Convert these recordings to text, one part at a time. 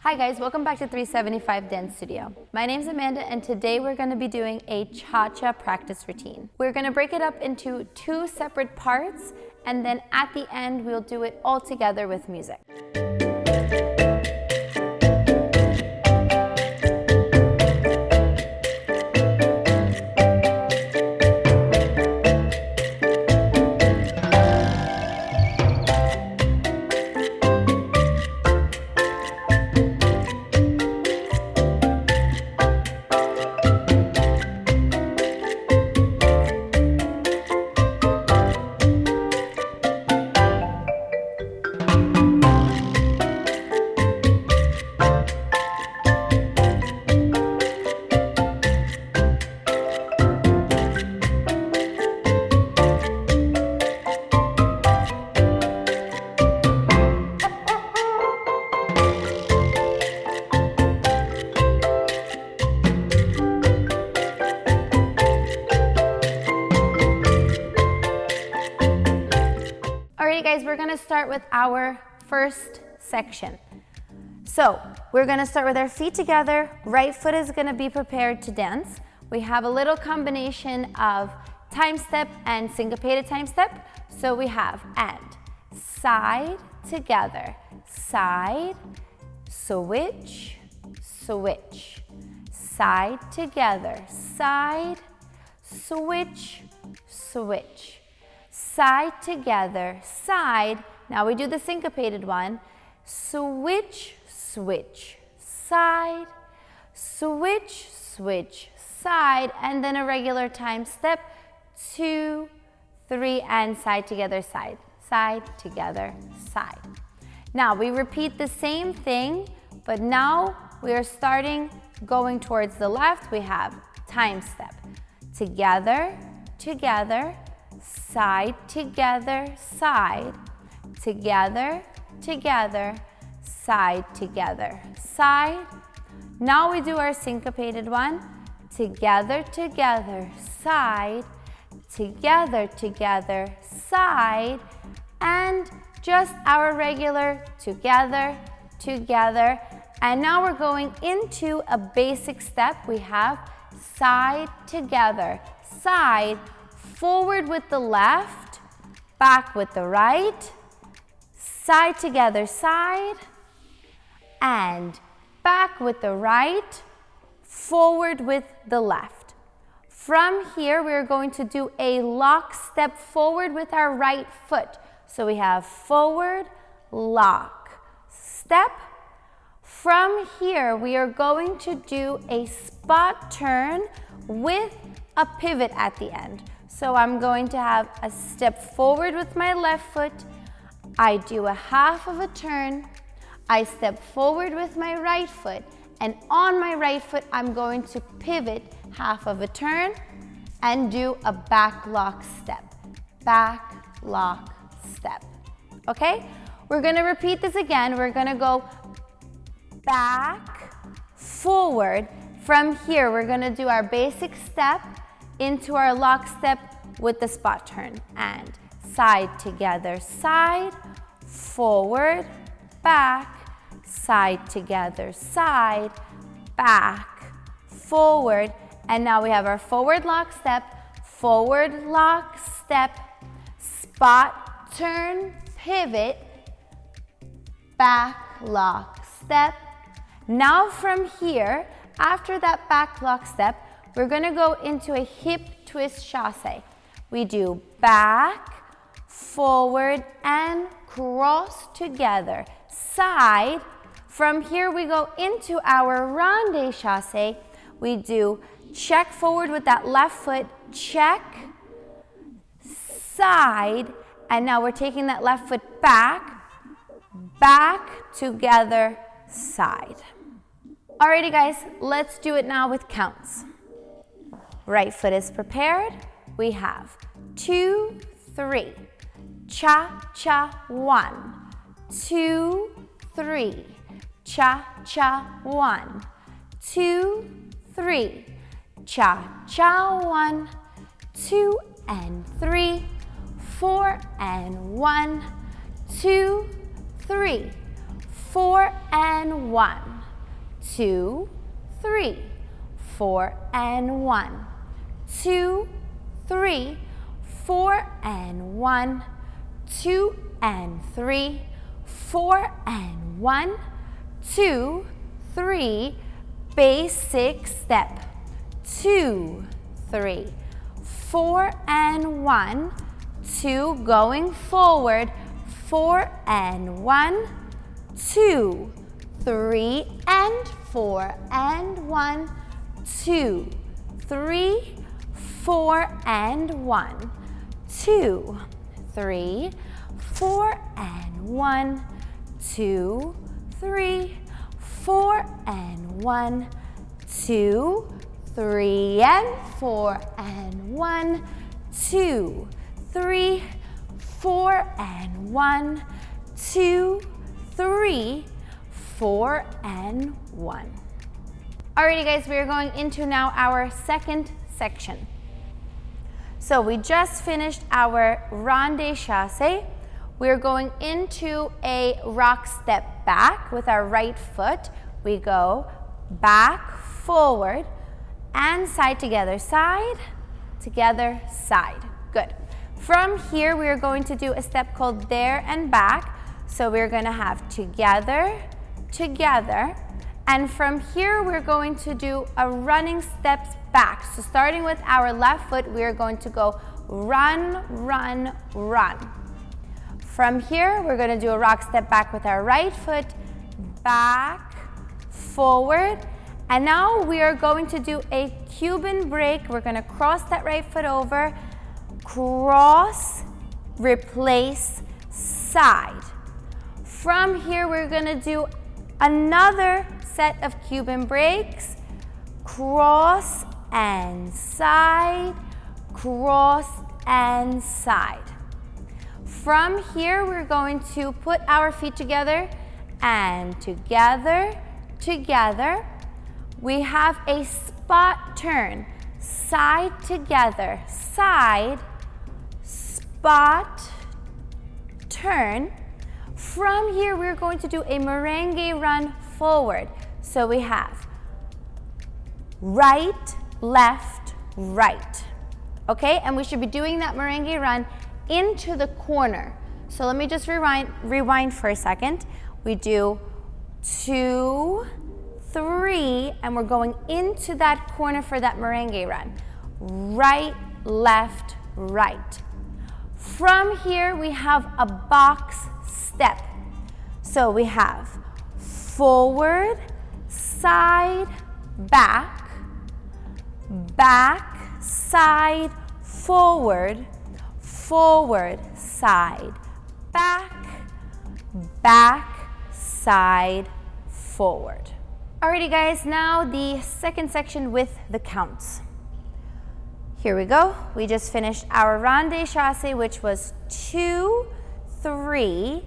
Hi guys, welcome back to 375 Dance Studio. My name's Amanda and today we're going to be doing a cha-cha practice routine. We're going to break it up into two separate parts and then at the end we'll do it all together with music. Alrighty guys, we're gonna start with our first section. So we're gonna start with our feet together. Right foot is gonna be prepared to dance. We have a little combination of time step and syncopated time step. So we have and side together, side, switch, switch, side together, side, switch, switch. Side together, side. Now we do the syncopated one. Switch, switch, side, switch, switch, side, and then a regular time step. 2, 3, and side together, side, side together, side. Now we repeat the same thing, but now we are starting going towards the left. We have time step. Together, together, side together, side, together, together, side together, side. Now we do our syncopated one. Together, together, side, together, together, side, and just our regular together, together. And now we're going into a basic step. We have side together, side, forward with the left, back with the right, side together, side, and back with the right, forward with the left. From here, we're going to do a lock step forward with our right foot. So we have forward, lock, step. From here, we are going to do a spot turn with a pivot at the end. So I'm going to have a step forward with my left foot. I do a half of a turn. I step forward with my right foot. And on my right foot, I'm going to pivot half of a turn and do a back lock step. Back lock step. Okay? We're going to repeat this again. We're going to go back, forward. From here, we're going to do our basic step into our lock step with the spot turn. And side together, side, forward, back, side together, side, back, forward. And now we have our forward lock step, spot turn, pivot, back lock step. Now from here, after that back lock step, we're going to go into a hip twist chasse. We do back, forward, and cross together. Side. From here, we go into our ronde chasse. We do check forward with that left foot, check, side, and now we're taking that left foot back, back, together, side. Alrighty guys, let's do it now with counts. Right foot is prepared. We have 2, 3, cha-cha, 1, 2, 3, cha-cha, 1, 2, 3, cha-cha, 1, 2, and 3, 4 and 1, 2, 3, 4 and 1, 2, 3, 4 and 1, 2, 3, 4 and 1, 2 and 3, 4 and 1, 2, 3, basic step, 2, 3, 4 and 1, 2, going forward, 4 and 1, 2, 3 and 4 and 1, 2, 3, 4 and 1, 2, 3, 4 and 1, 2, 3, 4 and 1, 2, 3 and 4 and 1, 2, 3, 4 and 1, 2, 3, 4 and 1. Alrighty guys, we are going into now our second section. So we just finished our ronde chasse. We're going into a rock step back with our right foot. We go back, forward, and side, together, side. Good. From here, we are going to do a step called there and back. So we're going to have together, together. And from here, we're going to do a running steps back. So starting with our left foot, we're going to go run, run, run. From here, we're going to do a rock step back with our right foot, back, forward. And now we are going to do a Cuban break. We're going to cross that right foot over, cross, replace, side. From here, we're going to do another set of Cuban breaks, cross and side, cross and side. From here, we're going to put our feet together and together, together. We have a spot turn, side together, side, spot, turn. From here, we're going to do a merengue run forward. So we have right, left, right. Okay, and we should be doing that merengue run into the corner. So let me just rewind for a second. We do 2, 3, and we're going into that corner for that merengue run. Right, left, right. From here, we have a box step. So we have forward, side, back, back, side, forward, forward, side, back, back, side, forward. Alrighty guys, now the second section with the counts. Here we go. We just finished our ronde chasse, which was 2, 3,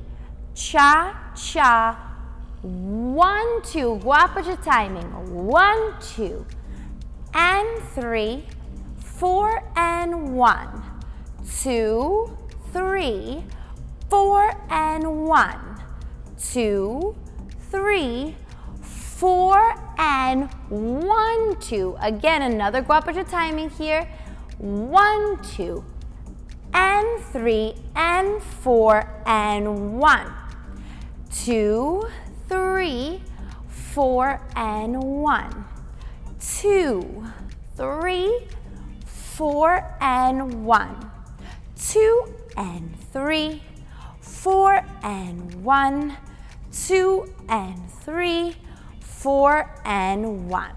cha, cha, 1, 2, guapacha timing, 1, 2, and 3, 4 and 1, 2, 3, 4 and 1, 2, 3, 4 and 1, 2. Again, another guapacha timing here. 1, 2, and 3 and 4 and 1, 2, 3, 4 and 1, 2, 3, 4 and 1, 2 and 3, 4 and 1, 2 and 3, 4 and 1.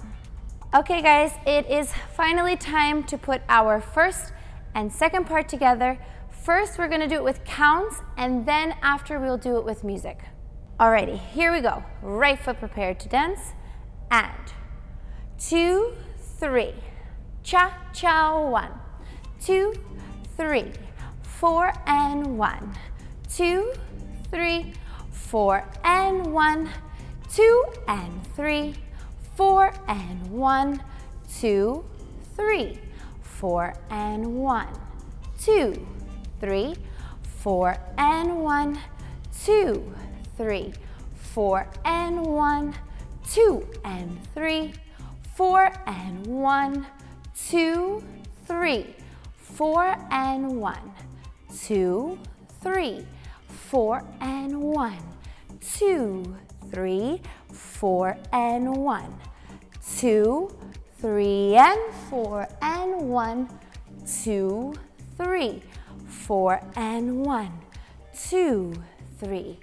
Okay guys, it is finally time to put our first and second part together. First, we're gonna do it with counts, and then after we'll do it with music. Alrighty, here we go. Right foot prepared to dance, and 2, 3, cha, cha, 1, 2, 3, 4 and 1, 2, 3, 4 and 1, 2 and 3, 4 and 1, 2, 3, 4 and 1, 2, 3, 4 and 1, 2, 3, 4 and 1, 2 and 3, 4 and 1, 2, 3, 4 and 1, 2, 3, 4 and 1, 2, 3, 4 and 1, 2, 3 and 4 and 1, 2, 3, 4 and 1, 2, 3,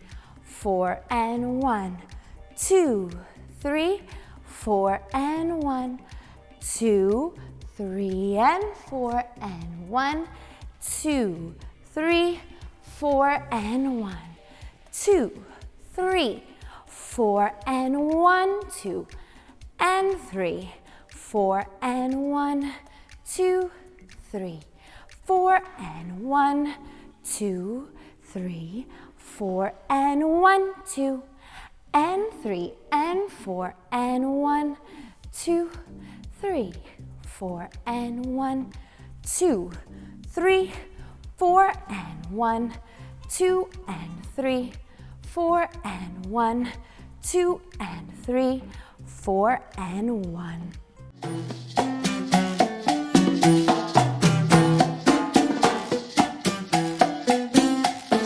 4 and 1, 2, 3, 4 and 1, 2, 3 and 4 and 1, 2, 3, 4 and 1, 2, 3, 4 and 1, 2 and 3, 4 and 1, 2, 3, 4 and 1, 2, 3, 4 and 1, 2 and 3 and 4 and 1, 2, 3, 4 and 1, 2, 3, 4 and 1, 2 and 3, 4 and 1, 2 and 3, 4 and 1.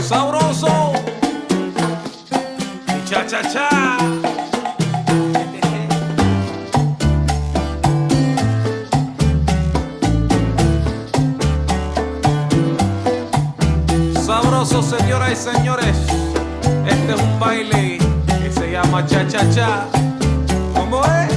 Sabroso, y cha cha cha. Sabroso, señoras y señores, este es un baile que se llama cha cha cha. ¿Cómo es?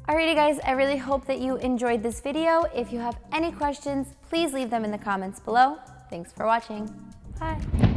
Alrighty guys, I really hope that you enjoyed this video. If you have any questions, please leave them in the comments below. Thanks for watching. Bye.